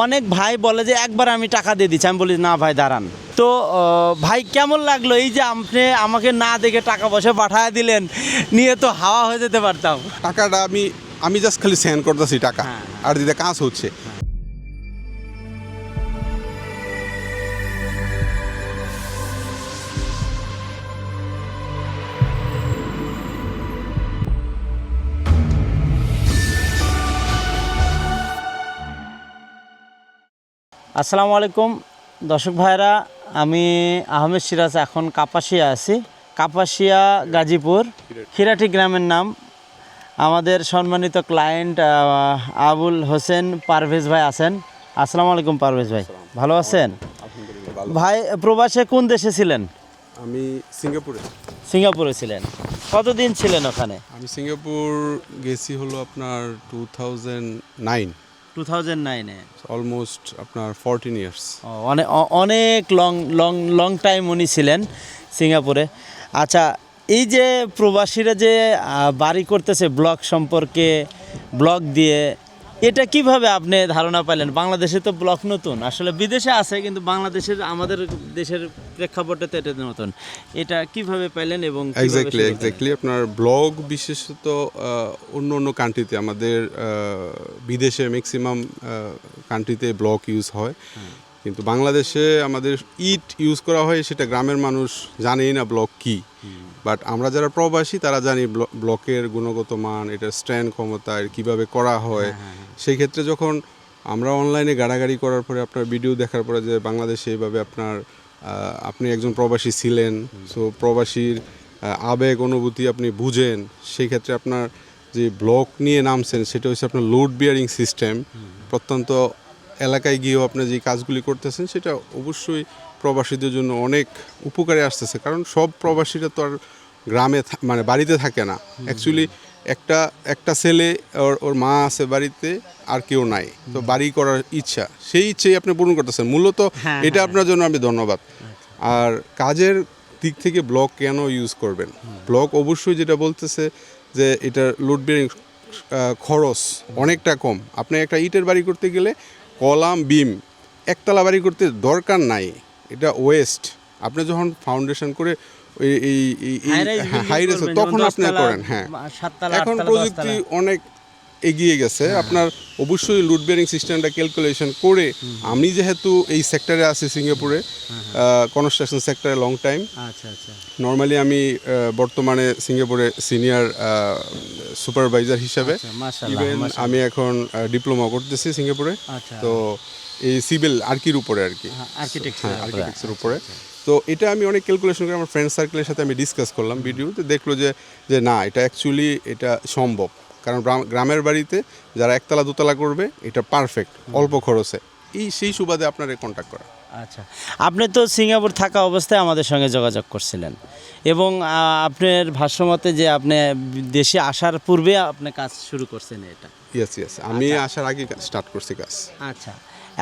অনেক ভাই বলে যে একবার আমি টাকা দিয়ে দিচ্ছি, আমি বলি না ভাই দাঁড়ান। তো ভাই কেমন লাগলো এই যে আপনি আমাকে না দেখে টাকা পয়সা পাঠায় দিলেন, নিয়ে তো হাওয়া হয়ে যেতে পারতাম। টাকাটা আমি জাস্ট খালি সেন্ড করতেছি টাকা, হ্যাঁ, আর দিতে কাজ হচ্ছে। আসসালামু আলাইকুম দর্শক ভাইরা, আমি আহমেদ সিরাজ এখন কাপাসিয়া আছি। কাপাসিয়া গাজীপুর খিরাটি গ্রামের নাম। আমাদের সম্মানিত ক্লায়েন্ট আবুল হোসেন পারভেজ ভাই আছেন। আসসালামু আলাইকুম পারভেজ ভাই, ভালো আছেন? ভাই প্রবাসে কোন দেশে ছিলেন? আমি সিঙ্গাপুরে। সিঙ্গাপুরে ছিলেন, কতদিন ছিলেন ওখানে? আমি সিঙ্গাপুর গেছি হলো আপনার 2009, 2009-এ। অলমোস্ট আপনার 14 ইয়ার্স। অনেক অনেক লং টাইম উনি ছিলেন সিঙ্গাপুরে। আচ্ছা, এই যে প্রবাসীরা যে বাড়ি করতেছে ব্লগ সম্পর্কে, ব্লগ দিয়ে, এটা কিভাবে আপনি ধারণা পাইলেন? বাংলাদেশে তো ব্লগ নতুন, আসলে বিদেশে আছে কিন্তু বাংলাদেশের আমাদের দেশের প্রেক্ষাপটে তো এটা নতুন। এটা কিভাবে পাইলেন এবং এক্স্যাক্টলি আপনার ব্লগ বিশেষত অন্য কান্ট্রিতে, আমাদের বিদেশে ম্যাক্সিমাম কান্ট্রিতে ব্লগ ইউজ হয়, কিন্তু বাংলাদেশে আমাদের ইউজ করা হয়, সেটা গ্রামের মানুষ জানেই না ব্লগ কি। বাট আমরা যারা প্রবাসী তারা জানি ব্লকের গুণগত মান, এটার স্ট্যান্ড ক্ষমতা, কীভাবে করা হয়। সেই ক্ষেত্রে যখন আমরা অনলাইনে গাড়াগাড়ি করার পরে, আপনার ভিডিও দেখার পরে যে বাংলাদেশে এইভাবে আপনি একজন প্রবাসী ছিলেন, সো প্রবাসীর আবেগ অনুভূতি আপনি বুঝেন, সেই ক্ষেত্রে আপনার যে ব্লক নিয়ে নামছেন সেটা হচ্ছে আপনার লোড বিয়ারিং সিস্টেম। প্রত্যন্ত এলাকায় গিয়েও আপনি যে কাজগুলি করতেছেন সেটা অবশ্যই প্রবাসীদের জন্য অনেক উপকারে আসতেছে, কারণ সব প্রবাসীরা তো আর গ্রামে মানে বাড়িতে থাকে না। অ্যাকচুয়ালি একটা ছেলে ওর মা আছে বাড়িতে, আর কেউ নাই, তো বাড়ি করার ইচ্ছা, সেই ইচ্ছেই আপনি পূরণ করতেছেন মূলত। এটা আপনার জন্য আমি ধন্যবাদ। আর কাজের দিক থেকে ব্লক কেন ইউজ করবেন? ব্লক অবশ্যই যেটা বলতেছে যে এটার লোড বিয়ারিং খরচ অনেকটা কম। আপনি একটা ইটের বাড়ি করতে গেলে কলাম বিম একতলা বাড়ি করতে দরকার নাই, এটা ওয়েস্ট। আপনি যখন ফাউন্ডেশন করে এই হাই রেস তখন আপনি করেন। হ্যাঁ, এখন প্রযুক্তি অনেক এগিয়ে গেছে। আপনার অবশ্যই লোড বিয়ারিং সিস্টেমটা ক্যালকুলেশন করে, আমি যেহেতু এই সেক্টরে আছি সিঙ্গাপুরে, কনস্ট্রাকশন সেক্টরে লং টাইম। নর্মালি আমি বর্তমানে সিঙ্গাপুরে সিনিয়র সুপারভাইজার হিসাবে, ইভেন আমি এখন ডিপ্লোমা করতেছি সিঙ্গাপুরে। তো এই সিভিল আর্কির উপরে আর কি, আর্কিটেকচার উপরে। তো এটা আমি অনেক ক্যালকুলেশন করে আমার ফ্রেন্ড সার্কেলের সাথে আমি ডিসকাস করলাম ভিডিওতে, দেখলো যে না, এটা অ্যাকচুয়ালি এটা সম্ভব। কারণ গ্রামের বাড়িতে যারা একতলা দোতলা করবে, এটা পারফেক্ট অল্প খরচে। সেই সুবাদে আপনার কন্ট্যাক্ট করা। আচ্ছা, আপনি তো সিঙ্গাপুর থাকা অবস্থায় আমাদের সঙ্গে যোগাযোগ করছিলেন, এবং আপনার ভাষ্যমতে যে আপনি দেশে আসার পূর্বে আপনি কাজ শুরু করছেন এটা। ইয়েস, আমি আসার আগে স্টার্ট করছি কাজ। আচ্ছা,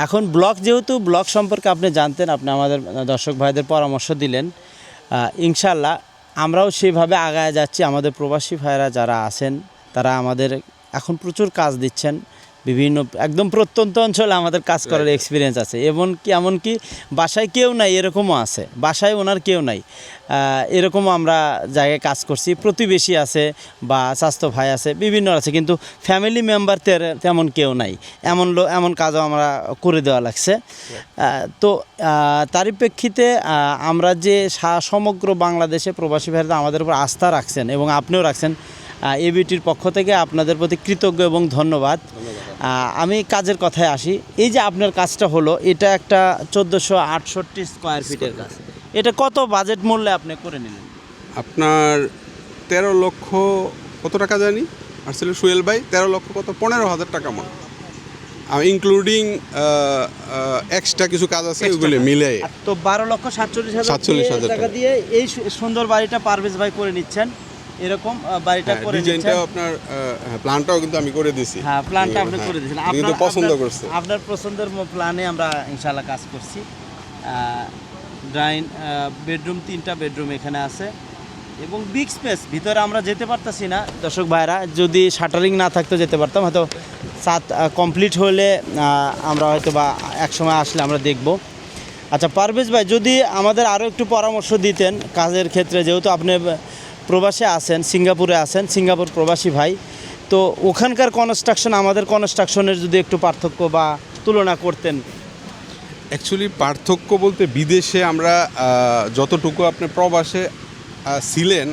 এখন ব্লগ, যেহেতু ব্লগ সম্পর্কে আপনি জানতেন, আপনি আমাদের দর্শক ভাইদের পরামর্শ দিলেন। ইনশাল্লাহ আমরাও সেইভাবে আগায় যাচ্ছি। আমাদের প্রবাসী ভাইরা যারা আছেন তারা আমাদের এখন প্রচুর কাজ দিচ্ছেন। বিভিন্ন একদম প্রত্যন্ত অঞ্চলে আমাদের কাজ করার এক্সপিরিয়েন্স আছে, এমনকি বাসায় কেউ নাই এরকমও আছে, বাসায় ওনার কেউ নাই এরকমও আমরা জায়গায় কাজ করছি। প্রতিবেশী আছে বা স্বাস্থ্য ভাই আছে, বিভিন্ন আছে, কিন্তু ফ্যামিলি মেম্বার তেমন কেউ নাই, এমন কাজও আমরা করে দেওয়া লাগছে। তো তারই প্রেক্ষিতে আমরা যে সমগ্র বাংলাদেশে প্রবাসী ভাইরা আমাদের উপর আস্থা রাখছেন, এবং আপনিও রাখছেন, এবিটির পক্ষ থেকে আপনাদের প্রতি কৃতজ্ঞ এবং ধন্যবাদ। আমি কাজের কথায় আসি। এই যে আপনার কাজটা হলো, এটা একটা 1468 স্কোয়ার ফিটের কাজ। এটা কত বাজেট মূল্যে আপনি করে নিলেন? আপনার 13 লক্ষ কত টাকা জানি আসলে সোহেল ভাই, 13 লক্ষ কত, 15,000 টাকা মন, ইনক্লুডিং এক্সট্রা কিছু কাজ আছে, ওগুলো মিলে তো 12,47,000 টাকা দিয়ে এই সুন্দর বাড়িটা পারভেজ ভাই করে নিচ্ছেন। এরকম বাড়িটা করে ডিজাইনটাও আপনার প্ল্যানটাও কিন্তু আমি করে দিয়েছি। হ্যাঁ, প্ল্যানটা আপনি করে দিয়েছেন, কিন্তু পছন্দ করছে। আপনার পছন্দের প্ল্যানে আমরা ইনশাআল্লাহ কাজ করছি। ড্রয়িং বেডরুম, 3টা বেডরুম এখানে আছে, এবং বিগ স্পেস, ভিতরে আমরা যেতে পারতাছি না দর্শক ভাইরা, যদি শাটারিং না থাকতো যেতে পারতাম, হয়তো সাত কমপ্লিট হলে আমরা হয়তো বা এক সময় আসলে আমরা দেখব। আচ্ছা পারভেজ ভাই, যদি আমাদের আরও একটু পরামর্শ দিতেন কাজের ক্ষেত্রে, যেহেতু আপনি প্রবাসে আছেন, সিঙ্গাপুরে আছেন, সিঙ্গাপুর প্রবাসী ভাই, তো ওখানকার কনস্ট্রাকশন আমাদের কনস্ট্রাকশনের যদি একটু পার্থক্য বা তুলনা করতেন। অ্যাকচুয়ালি পার্থক্য বলতে বিদেশে আমরা যতটুকু আপনি প্রবাসে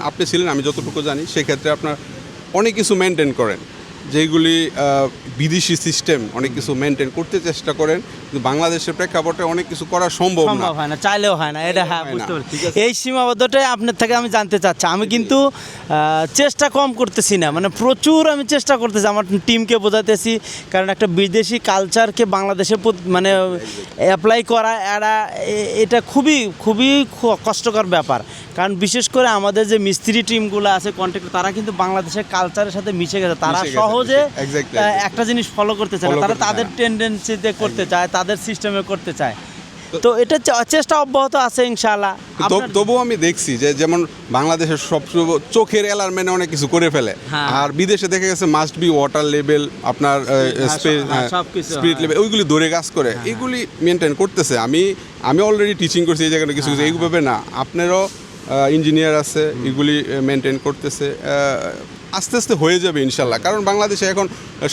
আপনি ছিলেন, আমি যতটুকু জানি, সেক্ষেত্রে আপনার অনেক কিছু মেনটেন করেন, যেগুলি বিদেশি সিস্টেম অনেক কিছু মেনটেন করতে চেষ্টা করেন, কিন্তু বাংলাদেশের প্রেক্ষাপটে অনেক কিছু করা সম্ভব না। হয় না, চাইলেও হয় না, এটা হ্যাঁ হয় না, বুঝতে পারছি। ঠিক আছে। এই সীমাবদ্ধতাই আপনার থেকে আমি জানতে চাচ্ছি। আমি কিন্তু চেষ্টা কম করতেছি না, মানে প্রচুর আমি চেষ্টা করতেছি আমার টিমকে বোঝাতেছি, কারণ একটা বিদেশি কালচারকে বাংলাদেশে মানে অ্যাপ্লাই করা এটা খুবই খুবই কষ্টকর ব্যাপার। কারণ বিশেষ করে আমাদের যে মিস্ত্রি টিমগুলো আছে, কন্ট্রাক্টর, তারা কিন্তু বাংলাদেশের কালচারের সাথে মিশে গেছে, তারা মিশে গেছে, সহজে exactly. একটা জিনিস ফলো করতে চায় না, Follow তারা করতে তাদের চায় না। টেন্ডেন্সিতে করতে চায়, তাদের সিস্টেমে করতে চায়। তো এটা চেষ্টা অব্যাহত আছে ইনশাআল্লাহ। তবুও আমি দেখছি যে যেমন বাংলাদেশের সব চোখের অ্যালার্মেন্টে অনেক কিছু করে ফেলে, হ্যাঁ। আর বিদেশে দেখা গেছে মাস্ট বি ওয়াটার লেভেল, আপনার সবকিছু, স্পিরিট লেভেল, ওইগুলি ধরে কাজ করে, এগুলি মেনটেন করতেছে। আমি অলরেডি টিচিং করছি এই জায়গাটা কিছু কিছু, এইভাবে না, আপনারও ইঞ্জিনিয়ার আছে, এগুলি মেনটেন করতেছে। আস্তে আস্তে হয়ে যাবে ইনশাল্লাহ, কারণ বাংলাদেশে এখন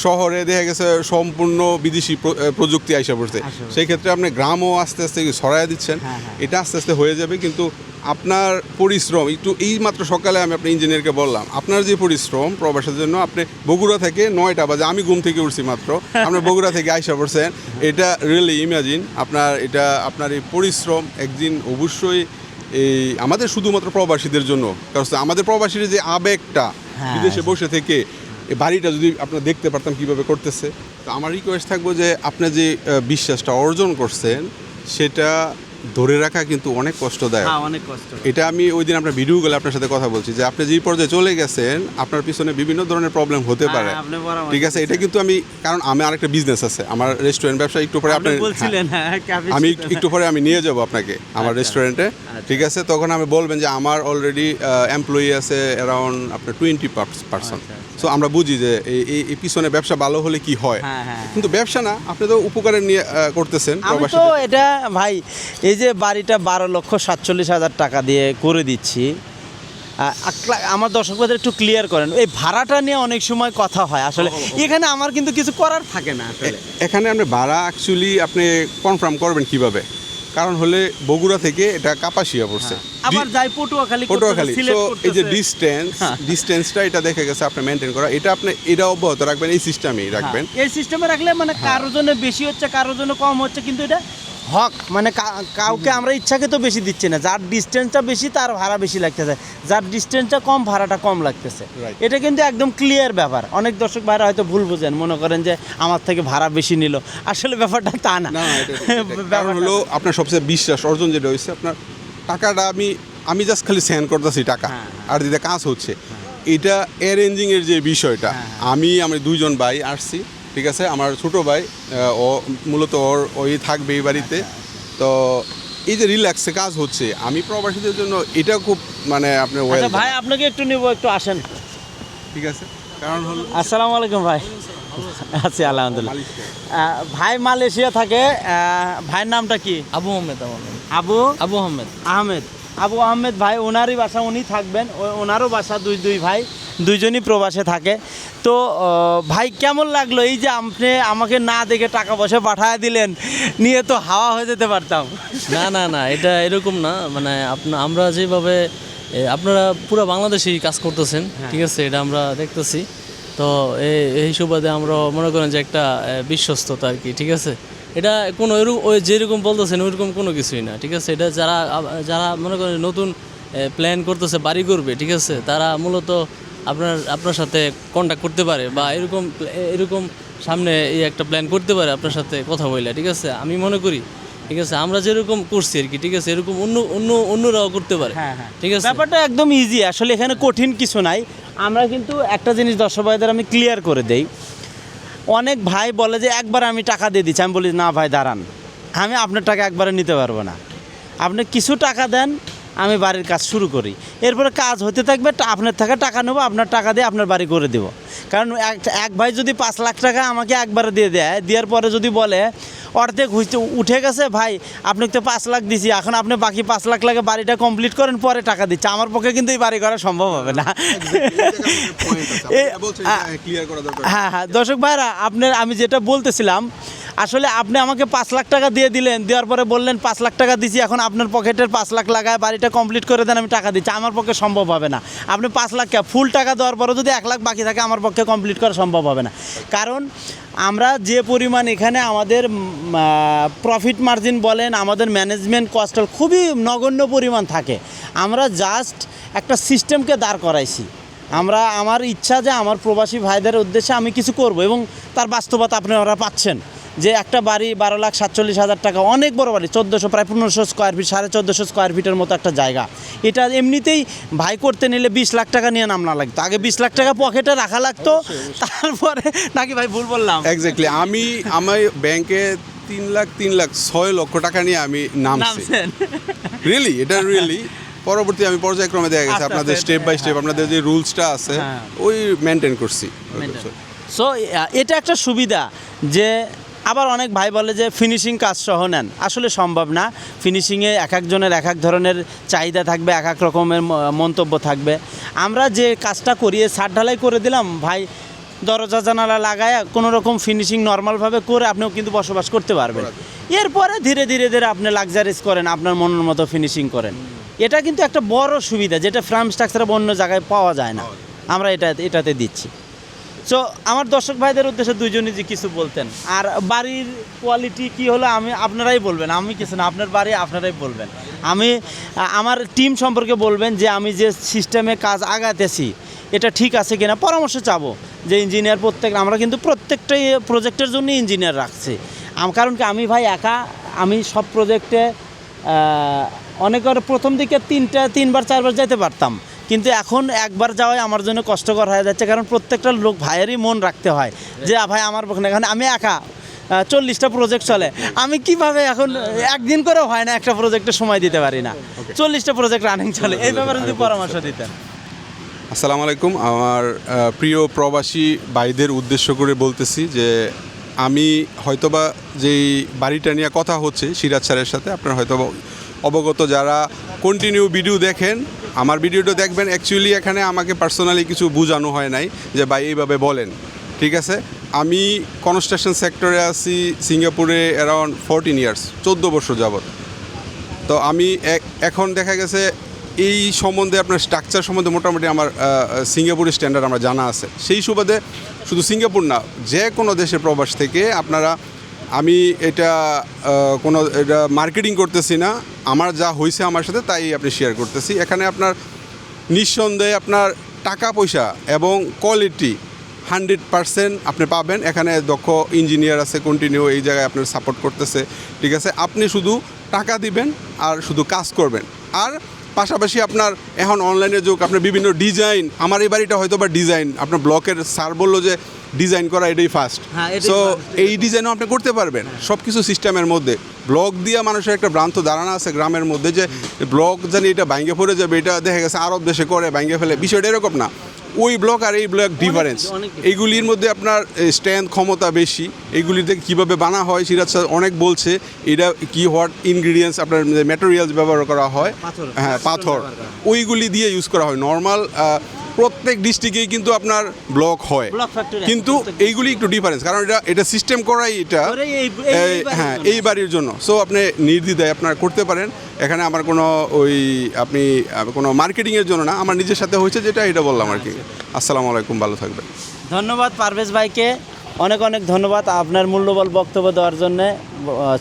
শহরে দেখা গেছে সম্পূর্ণ বিদেশি প্রযুক্তি আইসা পড়ছে, সেই ক্ষেত্রে আপনি গ্রামও আস্তে আস্তে ছড়াইয়া দিচ্ছেন, এটা আস্তে আস্তে হয়ে যাবে। কিন্তু আপনার পরিশ্রম একটু, এই মাত্র সকালে আমি আপনার ইঞ্জিনিয়ারকে বললাম, আপনার যে পরিশ্রম প্রবাসের জন্য, আপনি বগুড়া থেকে 9টা বাজে, আমি ঘুম থেকে উঠছি মাত্র, আপনার বগুড়া থেকে আইসা পড়ছেন, এটা রিয়েলি ইমাজিন আপনার এই পরিশ্রম একদিন অবশ্যই এই আমাদের শুধুমাত্র প্রবাসীদের জন্য, কারণ আমাদের প্রবাসীর যে আবেগটা বিদেশে বসে থেকে এই বাড়িটা যদি আপনারা দেখতে পারতাম কীভাবে করতেছে। তো আমার রিকোয়েস্ট থাকবো যে আপনি যে বিশ্বাসটা অর্জন করছেন সেটা ধরে রাখা কিন্তু অনেক কষ্টদায়ক, অনেক কষ্ট। এটা আমি ওই দিন আপনার ভিডিওগুলো আপনার সাথে কথা বলছি যে আপনি যে পর্যায়ে চলে গেছেন, আপনার পিছনে বিভিন্ন ধরনের প্রবলেম হতে পারে, ঠিক আছে। এটা কিন্তু কারণ আমি আরেকটা বিজনেস আছে, আমার রেস্টুরেন্ট ব্যবসা, একটু পরে আপনি বলছিলেন, আমি একটু পরে আমি নিয়ে যাব আপনাকে আমার রেস্টুরেন্টে, ঠিক আছে। তখন আমি বলবেন যে আমার অলরেডি এমপ্লয়ি আছে অ্যারাউন্ড আপনার 20%। সো আমরা বুঝি যে এই পিছনে ব্যবসা ভালো হলে কি হয়, কিন্তু ব্যবসা না, আপনি তো উপকারের নিয়ে করতেছেন। আমি তো এটা ভাই, এই যে বাড়িটা 12,47,000 টাকা দিয়ে করে দিচ্ছি, আমার দর্শকদের একটু ক্লিয়ার করেন, এই ভাড়াটা নিয়ে অনেক সময় কথা হয়, আসলে এখানে আমার কিন্তু কিছু করার থাকে না আসলে। এখানে আপনি ভাড়া অ্যাকচুয়ালি আপনি কনফার্ম করবেন কিভাবে, কারণ হলে বগুড়া থেকে এটা কাপাসিয়া পড়ছে, আবার যাই পটুয়াখালী, সো এই যে ডিস্টেন্সটা এটা দেখে গেছে আপনি মেনটেন করা, এটা অব্যাহত রাখবেন, এই সিস্টেমেই রাখবেন। এই সিস্টেমে রাখলে মানে কারোর জন্য বেশি হচ্ছে, কারোর জন্য কম হচ্ছে, কিন্তু এটা হক, মানে কাউকে আমরা ইচ্ছাকে তো বেশি দিচ্ছি না, যার ডিস্টেন্সটা বেশি তার ভাড়া বেশি লাগতেছে, যার ডিস্টেন্সটা কম ভাড়াটা কম লাগতেছে, এটা কিন্তু একদম ক্লিয়ার ব্যাপার। অনেক দর্শক ভাইরা হয়তো ভুল বোঝেন, মনে করেন যে আমার থেকে ভাড়া বেশি নিল, আসলে ব্যাপারটা তা না। কারণ হলো আপনার সবচেয়ে বিশ্বাস অর্জন যেটা হয়েছে, আপনার টাকাটা আমি জাস্ট খালি সেন্ড করতেছি টাকা, আর যেটা কাজ হচ্ছে, এটা অ্যারেঞ্জিংয়ের যে বিষয়টা, আমি দুইজন ভাই আসছি, ঠিক আছে। আমার ছোটো ভাই ও মূলত ওই থাকবে এই বাড়িতে, তো এই যে রিল্যাক্সে কাজ হচ্ছে, আমি প্রবাসীদের জন্য এটা খুব মানে আপনার ভাই আপনাকে একটু নেব, একটু আসেন, ঠিক আছে। কারণ হলো আসসালামু আলাইকুম ভাই। আছি আলহামদুলিল্লাহ। ভাই মালয়েশিয়া থাকে, ভাইয়ের নামটা কি? আবু আহমেদ। আবু আহমেদ ভাই, ওনারই বাসা, উনি থাকবেন, ওনারও বাসা, দুই ভাই দুইজনই প্রবাসে থাকে। তো ভাই কেমন লাগলো এই যে আপনি আমাকে না দেখে টাকা পয়সা পাঠায় দিলেন, নিয়ে তো হাওয়া হয়ে যেতে পারতাম। না, এটা এরকম না, মানে আমরা যেভাবে আপনারা পুরো বাংলাদেশেই কাজ করতেছেন, ঠিক আছে, এটা আমরা দেখতেছি। তো এই সুবাদে আমরা মনে করেন যে একটা বিশ্বস্ততা আর কি, ঠিক আছে। এটা কোনো ওই যেরকম বলতেছেন ওইরকম কোনো কিছুই না, ঠিক আছে। এটা যারা মনে করেন নতুন প্ল্যান করতেছে, বাড়ি করবে, ঠিক আছে, তারা মূলত আপনার সাথে কন্ট্যাক্ট করতে পারে, বা এরকম সামনে এই একটা প্ল্যান করতে পারে আপনার সাথে কথা বলে, ঠিক আছে। আমি মনে করি, ঠিক আছে, আমরা যেরকম করছি আর কি, ঠিক আছে, এরকম অন্যরাও করতে পারে, ঠিক আছে। ব্যাপারটা একদম ইজি, আসলে এখানে কঠিন কিছু নাই। আমরা কিন্তু একটা জিনিস দর্শক ভাইদের আমি ক্লিয়ার করে দেই, অনেক ভাই বলে যে একবার আমি টাকা দিয়ে দিচ্ছি, আমি বলি না ভাই দাঁড়ান, আমি আপনার টাকা একবারে নিতে পারবো না, আপনি কিছু টাকা দেন, আমি বাড়ির কাজ শুরু করি, এরপরে কাজ হতে থাকবে, আপনার থেকে টাকা নেবো, আপনার টাকা দিয়ে আপনার বাড়ি করে দেবো। কারণ এক ভাই যদি 5 লাখ টাকা আমাকে একবারে দিয়ে দেয়, দেওয়ার পরে যদি বলে অর্ধেক উঠে গেছে ভাই, আপনাকে তো 5 লাখ দিছি, এখন আপনি বাকি 5 লাখ লাগে বাড়িটা কমপ্লিট করেন, পরে টাকা দিচ্ছে, আমার পক্ষে কিন্তু এই বাড়ি করা সম্ভব হবে না। হ্যাঁ হ্যাঁ, দর্শক ভাইরা, আমি যেটা বলতেছিলাম, আসলে আপনি আমাকে 5 লাখ টাকা দিয়ে দিলেন, দেওয়ার পরে বললেন 5 লাখ টাকা দিছি, এখন আপনার পকেটের 5 লাখ লাগায় বাড়িটা কমপ্লিট করে দেন, আমি টাকা দিচ্ছি, আমার পক্ষে সম্ভব হবে না। আপনি 5 লাখ ফুল টাকা দেওয়ার পরে যদি 1 লাখ বাকি থাকে, আমার পক্ষে কমপ্লিট করা সম্ভব হবে না। কারণ আমরা যে পরিমাণ এখানে আমাদের প্রফিট মার্জিন বলেন, আমাদের ম্যানেজমেন্ট কস্ট খুবই নগণ্য পরিমাণ থাকে। আমরা জাস্ট একটা সিস্টেমকে দাঁড় করাইছি। আমার ইচ্ছা যে আমার প্রবাসী ভাইদের উদ্দেশ্যে আমি কিছু করব, এবং তার বাস্তবতা আপনারা পাচ্ছেন যে একটা বাড়ি 12,47,000 টাকা, অনেক বড় বাড়ি, 1400 প্রায় 1500 স্কোয়ার ফিট, 1450 স্কোয়ার ফিটের মতো একটা জায়গা। এটা এমনিতেই ভাই করতে নিলে 20 লাখ টাকা নিয়ে নামনা লাগতো, আগে 20 লাখ টাকা পকেটে রাখা লাগতো, তারপরে নাকি ভাই ভুল বললাম? এক্স্যাক্টলি, আমার ব্যাংকে 3 লাখ 6 লক্ষ টাকা নিয়ে আমি নামছি। রিয়েলি, এটা রিয়েলি পরবর্তী আমি পর্যায়ক্রমে দেখা গেছে আপনাদের স্টেপ বাই স্টেপ আপনাদের যে রুলসটা আছে ওই মেনটেন করছি। সো এটা একটা সুবিধা যে আবার অনেক ভাই বলে যে ফিনিশিং কাজ সহ নেন, আসলে সম্ভব না। ফিনিশিংয়ে এক একজনের এক এক ধরনের চাহিদা থাকবে, এক এক রকমের মন্তব্য থাকবে। আমরা যে কাজটা করিয়ে ছাদ ঢালাই করে দিলাম ভাই, দরজা জানালা লাগায় কোনো রকম ফিনিশিং নর্মালভাবে করে আপনিও কিন্তু বসবাস করতে পারবেন। এরপরে ধীরে ধীরে ধীরে আপনি লাক্সারিজ করেন, আপনার মনের মতো ফিনিশিং করেন। এটা কিন্তু একটা বড় সুবিধা, যেটা ফ্রেম স্ট্রাকচার অন্য জায়গায় পাওয়া যায় না, আমরা এটাতে দিচ্ছি। সো আমার দর্শক ভাইদের উদ্দেশ্যে দুইজনই যে কিছু বলতেন, আর বাড়ির কোয়ালিটি কি হলো আপনারাই বলবেন, আমি কিছু না, আপনার বাড়ি আপনারাই বলবেন। আমার টিম সম্পর্কে বলবেন যে আমি যে সিস্টেমে কাজ আগাতেছি এটা ঠিক আছে কিনা, পরামর্শ চাবো যে ইঞ্জিনিয়ার আমরা কিন্তু প্রত্যেকটাই প্রজেক্টের জন্য ইঞ্জিনিয়ার রাখছি। কারণ কি আমি ভাই একা, আমি সব প্রজেক্টে অনেকের প্রথম দিকে 3বার 4বার যেতে পারতাম, কিন্তু এখন একবার যাওয়াই আমার জন্য কষ্টকর হয়ে যাচ্ছে। কারণ প্রত্যেকটা লোক ভাইয়েরই মন রাখতে হয় যে ভাই আমার এখানে আমি একা 40টা প্রজেক্ট চলে, আমি কিভাবে এখন একদিন করে হয় না, একটা প্রজেক্টে সময় দিতে পারি না, 40টা প্রজেক্ট রানিং চলে। এই ব্যাপারে যদি পরামর্শ দিতেন। আসসালামু আলাইকুম, আমার প্রিয় প্রবাসী ভাইদের উদ্দেশ্য করে বলতেছি যে আমি হয়তোবা যেই বাড়িটা নিয়ে কথা হচ্ছে সিরাজ স্যারের সাথে, আপনারা হয়তোবা অবগত, যারা কন্টিনিউ ভিডিও দেখেন, আমার ভিডিওটা দেখবেন। অ্যাকচুয়ালি এখানে আমাকে পার্সোনালি কিছু বোঝানো হয় নাই যে ভাই এইভাবে বলেন, ঠিক আছে। আমি কনস্ট্রাকশন সেক্টরে আছি সিঙ্গাপুরে অ্যারাউন্ড 14 ইয়ার্স, 14 বছর যাবত। তো আমি এখন দেখা গেছে এই সম্বন্ধে আপনার স্ট্রাকচার সম্বন্ধে মোটামুটি আমার সিঙ্গাপুরের স্ট্যান্ডার্ড আমার জানা আছে। সেই সুবাদে শুধু সিঙ্গাপুর না, যে কোনো দেশের প্রবাস থেকে আপনারা, আমি এটা মার্কেটিং করতেছি না, আমার যা হয়েছে আমার সাথে তাই আপনি শেয়ার করতেছি। এখানে আপনার নিঃসন্দেহে আপনার টাকা পয়সা এবং কোয়ালিটি 100% আপনি পাবেন। এখানে দক্ষ ইঞ্জিনিয়ার আছে, কন্টিনিউ এই জায়গায় আপনার সাপোর্ট করতেছে, ঠিক আছে। আপনি শুধু টাকা দিবেন আর শুধু কাজ করবেন। আর পাশাপাশি আপনার এখন অনলাইনে যুগ, আপনার বিভিন্ন ডিজাইন, আমার এই বাড়িটা হয়তো বা ডিজাইন আপনার ব্লকের স্যার বললো যে ডিজাইন করা এটাই ফার্স্ট, সো এই ডিজাইনও আপনি করতে পারবেন সব কিছু সিস্টেমের মধ্যে। ব্লক দিয়ে মানুষের একটা ভ্রান্ত ধারণা আছে গ্রামের মধ্যে যে ব্লক জানি এটা ভাঙ্গে পড়ে যাবে, এটা দেখা গেছে আরব দেশে করে ভাঙ্গে ফেলে, বিষয়টা এরকম না। ওই ব্লক আর এই ব্লক ডিফারেন্স, এইগুলির মধ্যে আপনার স্ট্রেংথ ক্ষমতা বেশি। এইগুলিতে কীভাবে বানা হয় সিরাজ স্যার অনেক বলছে, এটা কি হোয়াট ইনগ্রিডিয়েন্টস আপনার ম্যাটেরিয়ালস ব্যবহার করা হয়, হ্যাঁ পাথর, ওইগুলি দিয়ে ইউজ করা হয়। নর্মাল প্রত্যেক ডিস্ট্রিক্টেই কিন্তু আপনার ব্লক হয়, কিন্তু এইগুলি একটু ডিফারেন্স, কারণ এটা সিস্টেম করাই এটা হ্যাঁ এই বাড়ির জন্য। সো আপনি নির্দ্বিধায় আপনারা করতে পারেন। এখানে আমার আপনি কোনো মার্কেটিংয়ের জন্য না, আমার নিজের সাথে হয়েছে যেটা, এটা বললাম আর কি। আসসালামু আলাইকুম, ভালো থাকবেন। ধন্যবাদ পারভেজ ভাইকে, অনেক অনেক ধন্যবাদ আপনার মূল্যবান বক্তব্য দেওয়ার জন্যে।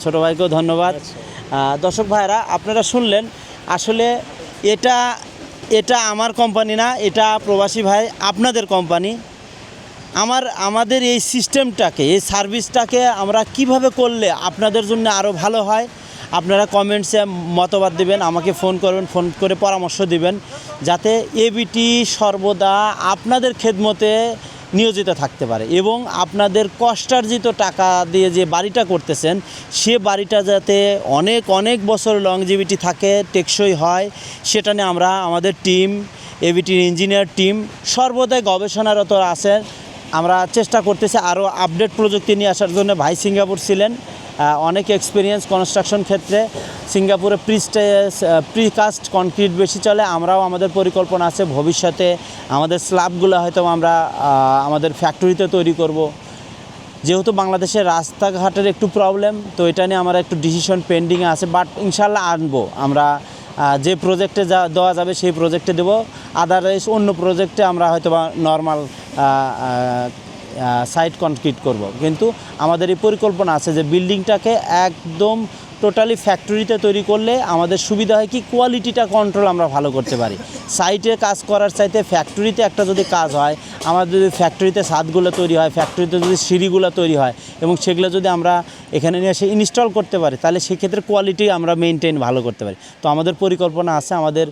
ছোটো ভাইকেও ধন্যবাদ। দর্শক ভাইরা, আপনারা শুনলেন, আসলে এটা আমার কোম্পানি না, এটা প্রবাসী ভাই আপনাদের কোম্পানি। আমাদের এই সিস্টেমটাকে, এই সার্ভিসটাকে আমরা কিভাবে করলে আপনাদের জন্য আরও ভালো হয়, আপনারা কমেন্টসে মতবাদ দিবেন, আমাকে ফোন করবেন, ফোন করে পরামর্শ দিবেন, যাতে এবিটি সর্বদা আপনাদের খেদমতে নিয়োজিত থাকতে পারে এবং আপনাদের কষ্টার্জিত টাকা দিয়ে যে বাড়িটা করতেছেন সে বাড়িটা যাতে অনেক অনেক বছর লংজিভিটি থাকে, টেকসই হয়, সেটা নিয়ে আমরা আমাদের টিম, এবিটির ইঞ্জিনিয়ার টিম সর্বদাই গবেষণারত আছেন। আমরা চেষ্টা করতেছি আরও আপডেট প্রযুক্তি নিয়ে আসার জন্য। ভাই সিঙ্গাপুর ছিলেন, অনেক এক্সপিরিয়েন্স কনস্ট্রাকশন ক্ষেত্রে। সিঙ্গাপুরে প্রিকাস্ট কনক্রিট বেশি চলে। আমরাও আমাদের পরিকল্পনা আছে ভবিষ্যতে আমাদের স্ল্যাবগুলো হয়তো আমরা আমাদের ফ্যাক্টরিতে তৈরি করব। যেহেতু বাংলাদেশের রাস্তাঘাটের একটু প্রবলেম, তো এটা নিয়ে আমার একটু ডিসিশন পেন্ডিংয়ে আছে, বাট ইনশাল্লাহ আনবো আমরা। যে প্রজেক্টে দেওয়া যাবে সেই প্রজেক্টে দেবো, আদারওয়াইজ অন্য প্রজেক্টে আমরা হয়তো বা নর্মাল সাইট কনক্রিট করব। কিন্তু আমাদের এই পরিকল্পনা আছে যে বিল্ডিংটাকে একদম টোটালি ফ্যাক্টরিতে তৈরি করলে আমাদের সুবিধা হয় কি, কোয়ালিটিটা কন্ট্রোল আমরা ভালো করতে পারি। সাইটে কাজ করার চাইতে ফ্যাক্টরিতে একটা যদি কাজ হয়, আমাদের যদি ফ্যাক্টরিতে ছাদগুলো তৈরি হয়, ফ্যাক্টরিতে যদি সিঁড়িগুলো তৈরি হয় এবং সেগুলো যদি আমরা এখানে নিয়ে এসে ইনস্টল করতে পারি, তাহলে সেক্ষেত্রে কোয়ালিটি আমরা মেনটেন ভালো করতে পারি। তো আমাদের পরিকল্পনা আছে, আমাদের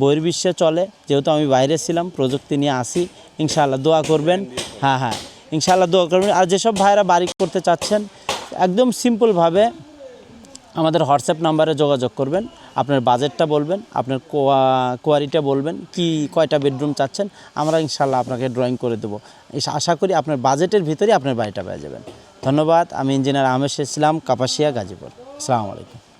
বহির্বিশ্বে চলে, যেহেতু আমি বাইরে ছিলাম, প্রযুক্তি নিয়ে আসি। ইনশাআল্লাহ দোয়া করবেন। হ্যাঁ, ইনশাআল্লাহ দোয়া করবেন। আর যেসব ভাইরা বাড়ি করতে চাচ্ছেন, একদম সিম্পলভাবে আমাদের হোয়াটসঅ্যাপ নাম্বারে যোগাযোগ করবেন, আপনার বাজেটটা বলবেন, আপনার কোয়ারিটা বলবেন, কি কয়টা বেডরুম চাচ্ছেন, আমরা ইনশাআল্লাহ আপনাকে ড্রয়িং করে দেবো। আশা করি আপনার বাজেটের ভিতরেই আপনার বাড়িটা পেয়ে যাবেন। ধন্যবাদ। আমি ইঞ্জিনিয়ার আহমেদ ইসলাম, কাপাসিয়া, গাজীপুর। আসসালামু আলাইকুম।